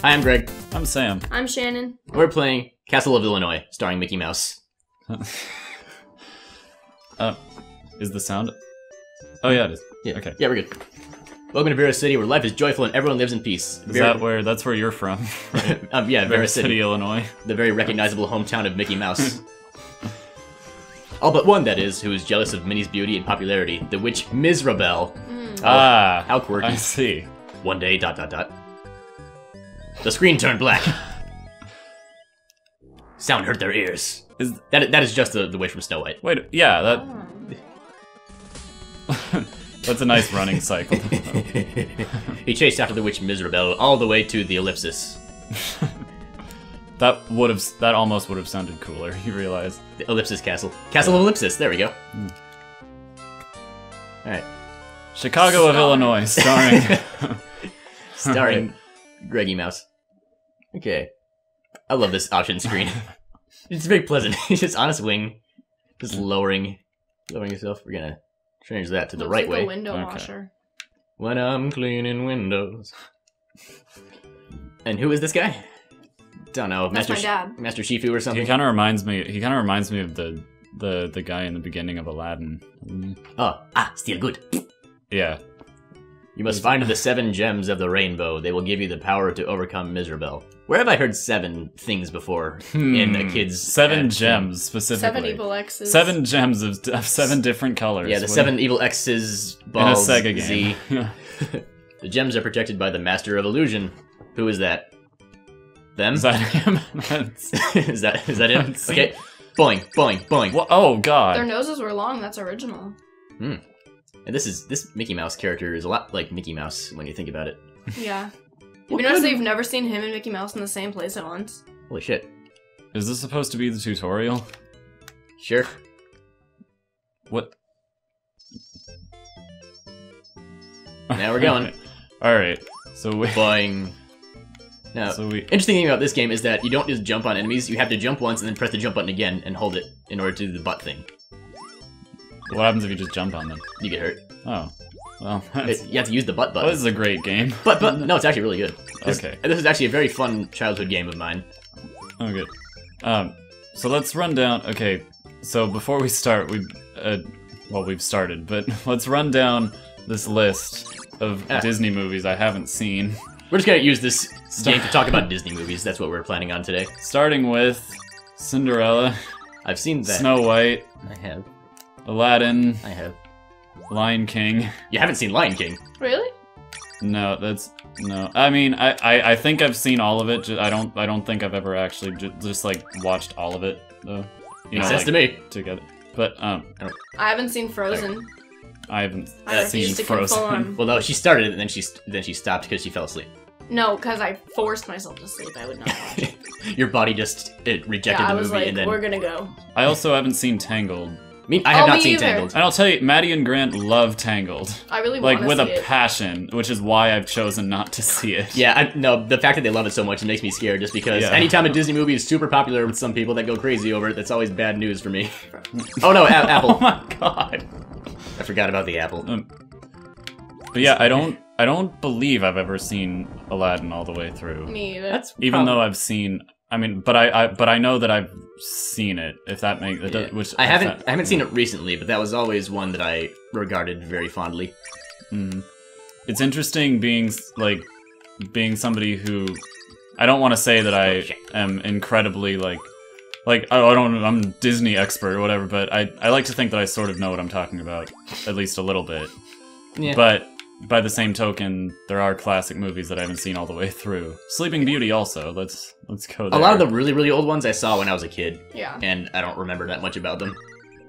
Hi, I'm Greg. I'm Sam. I'm Shannon. We're playing Castle of Illinois, starring Mickey Mouse. Is the sound? Oh yeah, it is. Yeah. Okay. Yeah, we're good. Welcome to Vera City, where life is joyful and everyone lives in peace. Is that's where you're from? Right? Yeah, Vera City, Illinois. the very recognizable hometown of Mickey Mouse. All but one, that is, who is jealous of Minnie's beauty and popularity. The witch Mizrabel. Ah, How quirky. I see. One day, ... The screen turned black. Sound hurt their ears. That is just the witch from Snow White. Wait, yeah, that. That's a nice running cycle. He chased after the witch Mizrabel all the way to the ellipsis. That almost would have sounded cooler. You realize? The ellipsis castle. Castle of Ellipsis. There we go. All right. Chicago of Illinois, starring Greggy Mouse. Okay. I love this option screen. It's very pleasant. It's just on its wing, just lowering yourself. We're gonna change that to the right like way. A window washer. When I'm cleaning windows. And who is this guy? Don't know. That's my dad. Master Shifu or something. He kind of reminds me. Of the guy in the beginning of Aladdin. Still good. Yeah. You must find the 7 gems of the rainbow. They will give you the power to overcome Mizrabel. Where have I heard 7 things before in a kid's... 7 gems, specifically. 7 evil X's. 7 gems of 7 different colors. Yeah, the 7 evil X's, balls, in a Sega Z. game. The gems are protected by the Master of Illusion. Who is that? Them? Is that him? is that him? Okay. Boing, boing, boing. What? Oh, God. Their noses were long. That's original. And this Mickey Mouse character is a lot like Mickey Mouse when you think about it. Yeah. Have you noticed that you've never seen him and Mickey Mouse in the same place at once? Holy shit. Is this supposed to be the tutorial? Sure. What? Now we're going. Alright. So we... Boing. Now, interesting thing about this game is that you don't just jump on enemies, you have to jump once and then press the jump button again and hold it in order to do the butt thing. What happens if you just jump on them? You get hurt. Oh. Well, you have to use the butt button. Well, this is a great game. But no, it's actually really good. This is actually a very fun childhood game of mine. Oh, good. So let's run down... Okay, so before we start, we've started, but let's run down this list of Disney movies I haven't seen. We're just gonna use this game to talk about Disney movies. That's what we're planning on today. Starting with Cinderella. I've seen that. Snow White. I have. Aladdin. I have. Lion King. You haven't seen Lion King? Really? No, no. I mean, I think I've seen all of it. I don't think I've ever actually just like watched all of it though. Makes sense to me. Together, but I haven't seen Frozen. I haven't seen Frozen. Well, no, she started it and then she stopped because she fell asleep. No, because I forced myself to sleep. I would not watch it. Your body just rejected the movie, like, and then we're gonna go. I also haven't seen Tangled. I have not seen Tangled. And I'll tell you, Maddie and Grant love Tangled. I really want to see it. Like, with a it. passion, which is why I've chosen not to see it. Yeah, no, the fact that they love it so much, it makes me scared, just because anytime a Disney movie is super popular with some people that go crazy over it, that's always bad news for me. Oh no, Apple. Oh my god. I forgot about the Apple. But yeah, I don't believe I've ever seen Aladdin all the way through. Me either. Even though I've seen... I mean, but I know that I've seen it. If that makes which I haven't seen it recently, but that was always one that I regarded very fondly. It's interesting being somebody who I don't want to say that I am incredibly I'm a Disney expert or whatever, but I like to think that I sort of know what I'm talking about, at least a little bit. Yeah. But by the same token, there are classic movies that I haven't seen all the way through. Sleeping Beauty also. Let's go there. A lot of the really, really old ones I saw when I was a kid. Yeah. And I don't remember that much about them.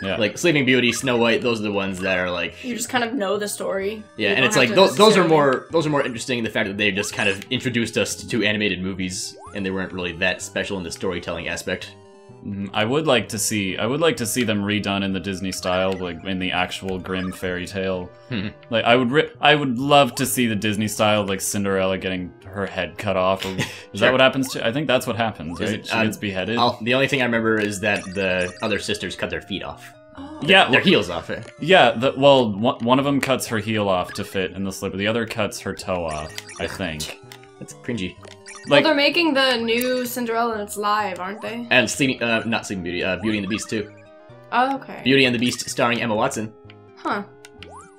Yeah. Like Sleeping Beauty, Snow White, those are the ones that are like... You just kind of know the story. Yeah, and it's like, those are more interesting, the fact that they just kind of introduced us to animated movies, and they weren't really that special in the storytelling aspect. I would like to see them redone in the Disney style, like in the actual Grimm fairy tale. Like I would love to see the Disney style, like Cinderella getting her head cut off. Or, is that what happens to? I think that's what happens, right? She gets beheaded. The only thing I remember is that the other sisters cut their feet off. Yeah, their heels off. Yeah, one of them cuts her heel off to fit in the slipper. The other cuts her toe off, I think. That's cringy. Well, they're making the new Cinderella and it's live, aren't they? And not Sleeping Beauty, Beauty and the Beast too. Oh, okay. Beauty and the Beast starring Emma Watson. Huh.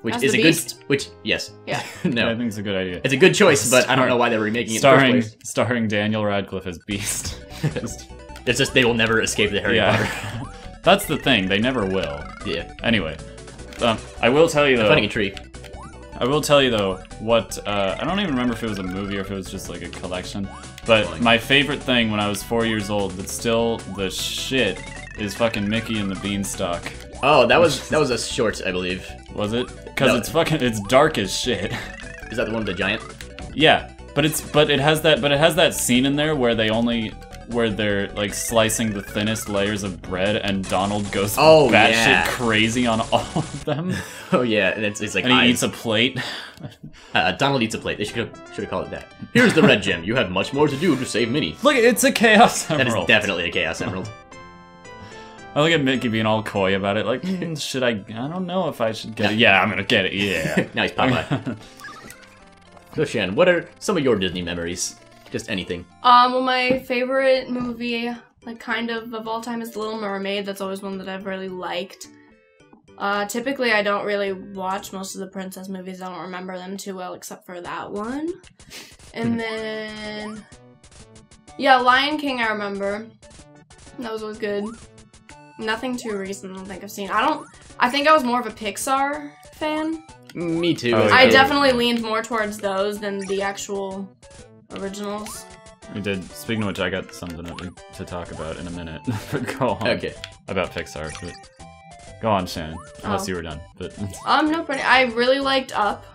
Which As is the a Beast? good, which, yes. Yeah. No. I think it's a good idea. It's a good choice, but I don't know why they're remaking it in the first place. Starring Daniel Radcliffe as Beast. It's just, they will never escape the Harry Potter. That's the thing, they never will. Yeah. Anyway, I will tell you though. Finding a tree. I will tell you though, what, I don't even remember if it was a movie or if it was just like a collection, but my favorite thing when I was 4 years old that's still the shit is fucking Mickey and the Beanstalk. Oh, that was a short, I believe. Was it? Because it's dark as shit. Is that the one with the giant? Yeah, but it has that scene in there where they're like slicing the thinnest layers of bread and Donald goes batshit crazy on all of them. Oh yeah, and it's like he eats a plate. Donald eats a plate. They should have called it that. Here's the red gem. You have much more to do to save Minnie. Look, it's a Chaos Emerald. That is definitely a Chaos Emerald. I look at Mickey being all coy about it, like, should I don't know if I should get it. Yeah, I'm gonna get it, yeah. Nice, Popeye. So, Shannon, what are some of your Disney memories? Just anything. Well, my favorite movie, like, kind of all time is The Little Mermaid. That's always one that I've really liked. Typically, I don't really watch most of the princess movies. I don't remember them too well, except for that one. And then... yeah, Lion King I remember. That was always good. Nothing too recent I don't think I've seen. I think I was more of a Pixar fan. Me too. Oh, I definitely leaned more towards those than the actual originals. We did. Speaking of which, I got something to talk about in a minute. Go on. Okay. About Pixar. But go on, Shannon. Unless you were done. But No, pretty. I really liked Up.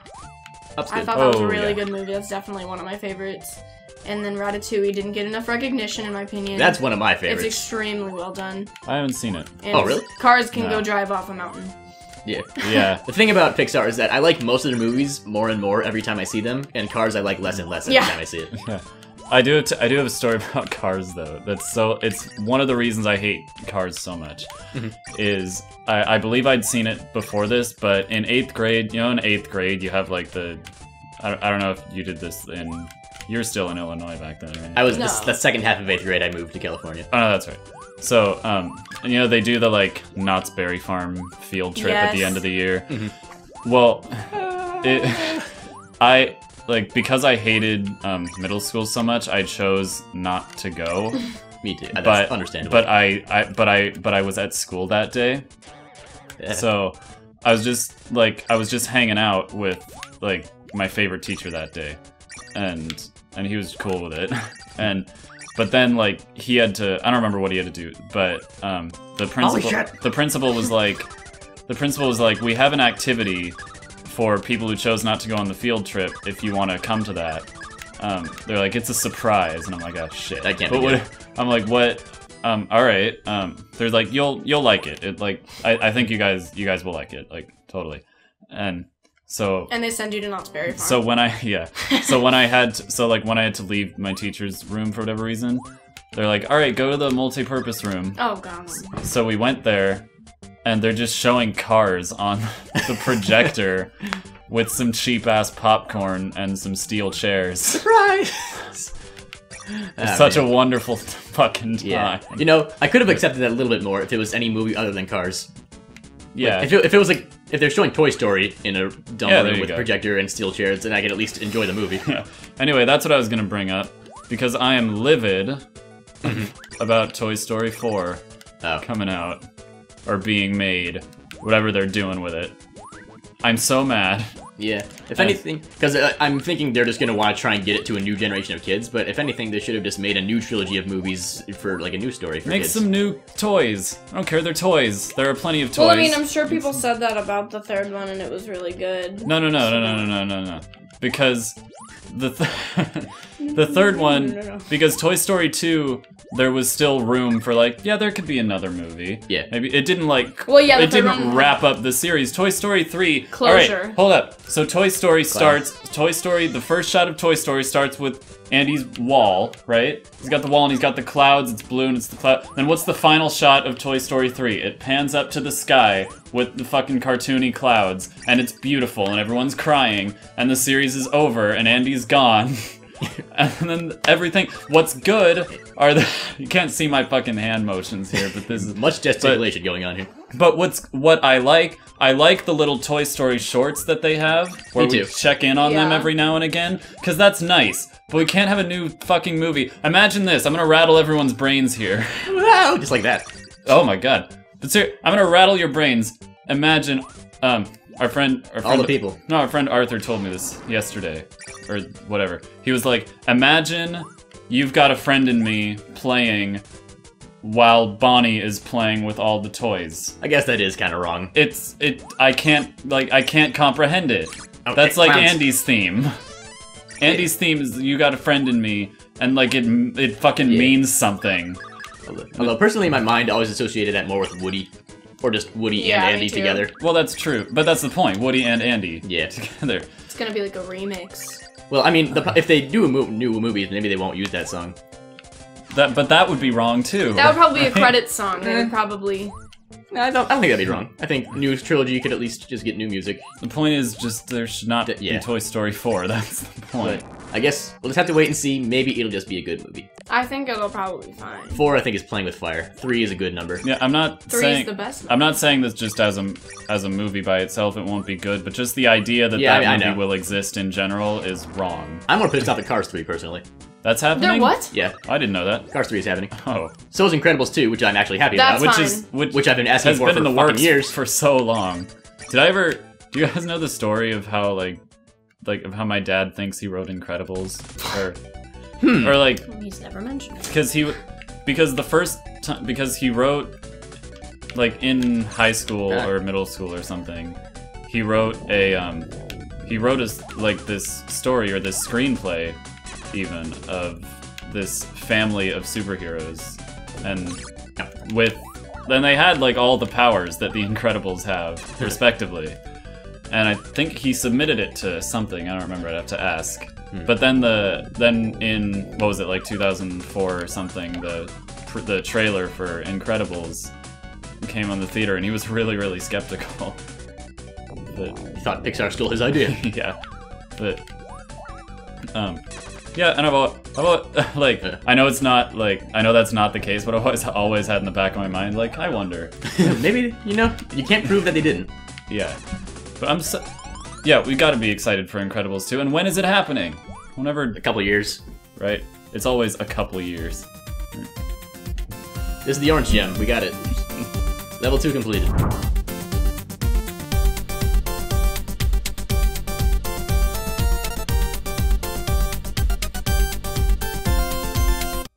Up's good. I thought that was a really good movie. That's definitely one of my favorites. And then Ratatouille didn't get enough recognition, in my opinion. That's one of my favorites. It's extremely well done. I haven't seen it. And oh, really? Cars can go drive off a mountain. Yeah. Yeah. The thing about Pixar is that I like most of their movies more and more every time I see them, and Cars I like less and less every time I see it. Yeah. I do have a story about Cars though. It's one of the reasons I hate Cars so much. Is I believe I'd seen it before this, but in 8th grade, you have like the I don't know if you did this in. You were still in Illinois back then, right? I was the second half of 8th grade. I moved to California. Oh, no, that's right. So, they do the like Knott's Berry Farm field trip at the end of the year. Well, because I hated middle school so much, I chose not to go. Me too. That's understandable. But I was at school that day, so I was just hanging out with like my favorite teacher that day, and he was cool with it, but then like he had to, I don't remember what he had to do, but the principal was like, we have an activity for people who chose not to go on the field trip if you want to come to that. They're like, it's a surprise, and I'm like, oh shit. I can't be good. I'm like, what? All right. They're like, you'll like it. It like, I think you guys will like it, like totally. And they send you to Knott's Berry Farm. So when I had to leave my teacher's room for whatever reason, they're like, all right, go to the multi-purpose room. Oh god. So we went there, and they're just showing Cars on the projector with some cheap ass popcorn and some steel chairs. Surprise! It's such a wonderful fucking time. Yeah. You know, I could have accepted that a little bit more if it was any movie other than Cars. Yeah. Like, if it was like, if they're showing Toy Story in a dumb room with projector and steel chairs, then I could at least enjoy the movie. Yeah. Anyway, that's what I was gonna bring up, because I am livid about Toy Story 4 coming out, or being made, whatever they're doing with it. I'm so mad. Yeah. If anything, because I'm thinking they're just going to want to try and get it to a new generation of kids, but if anything, they should have just made a new trilogy of movies for, like, a new story for kids. Make some new toys. I don't care, they're toys. There are plenty of toys. Well, I mean, I'm sure people said that about the third one, and it was really good. No. Because the third one, because Toy Story 2, there was still room for, like, yeah, there could be another movie. Yeah. Maybe it didn't, like, it didn't wrap up the series. Toy Story 3, closure. Alright, hold up. So Toy Story the first shot of Toy Story starts with Andy's wall, right? He's got the wall and he's got the clouds, it's blue and it's the cloud. Then what's the final shot of Toy Story 3? It pans up to the sky with the fucking cartoony clouds, and it's beautiful, and everyone's crying, and the series is over, and Andy's gone. And then everything. What's good are the. You can't see my fucking hand motions here, but this is much gesticulation going on here. But what I like the little Toy Story shorts that they have, where we check in on them every now and again, because that's nice. But we can't have a new fucking movie. Imagine this. I'm gonna rattle everyone's brains here. Wow, just like that. Oh my god. But seriously, I'm gonna rattle your brains. Imagine, our friend all the people. No, our friend Arthur told me this yesterday, or whatever. He was like, imagine you've got a friend in me playing while Bonnie is playing with all the toys. I guess that is kind of wrong. I can't comprehend it. Okay, that's like clowns. Andy's theme. Andy's theme is you got a friend in me, and like it fucking means something. Although personally, my mind always associated that more with Woody, or just Woody and Andy together. Well, that's true, but that's the point. Woody and Andy together. It's gonna be like a remix. Well, I mean, if they do new movies, maybe they won't use that song. But that would be wrong too. That would probably be a credit song. They would probably. I don't think that'd be wrong. I think new trilogy could at least just get new music. The point is just there should not be Toy Story 4. That's the point. But I guess we'll just have to wait and see. Maybe it'll just be a good movie. I think it'll probably be fine. 4, I think, is playing with fire. 3 is a good number. Yeah, I'm not 3 saying is the best. I'm not saying this just as a movie by itself it won't be good, but just the idea that that movie will exist in general is wrong. I'm more pissed off at Cars 3 personally. That's happening? There what? Yeah. I didn't know that. Cars 3 is happening. Oh. So is Incredibles 2, which I'm actually happy about. Which I've been asking for in the fucking works years. For so long. Do you guys know the story of how of how my dad thinks he wrote Incredibles? Or like He's never mentioned it. Because he wrote like in high school or middle school or something, he wrote this story or this screenplay even of this family of superheroes, and then they had like all the powers that the Incredibles have respectively, and I think he submitted it to something, I don't remember, I'd have to ask. But then in what was it, like 2004 or something, the trailer for Incredibles came on the theater and he was really, really skeptical. But He thought Pixar stole his idea. yeah, but yeah, and I've like I know it's not like I know that's not the case, but I've always had in the back of my mind like I wonder. Maybe you can't prove that they didn't. Yeah, but yeah, we got to be excited for Incredibles 2. And when is it happening? Whenever A couple years. right? It's always a couple years. This is the orange gem. We got it. Level 2 completed.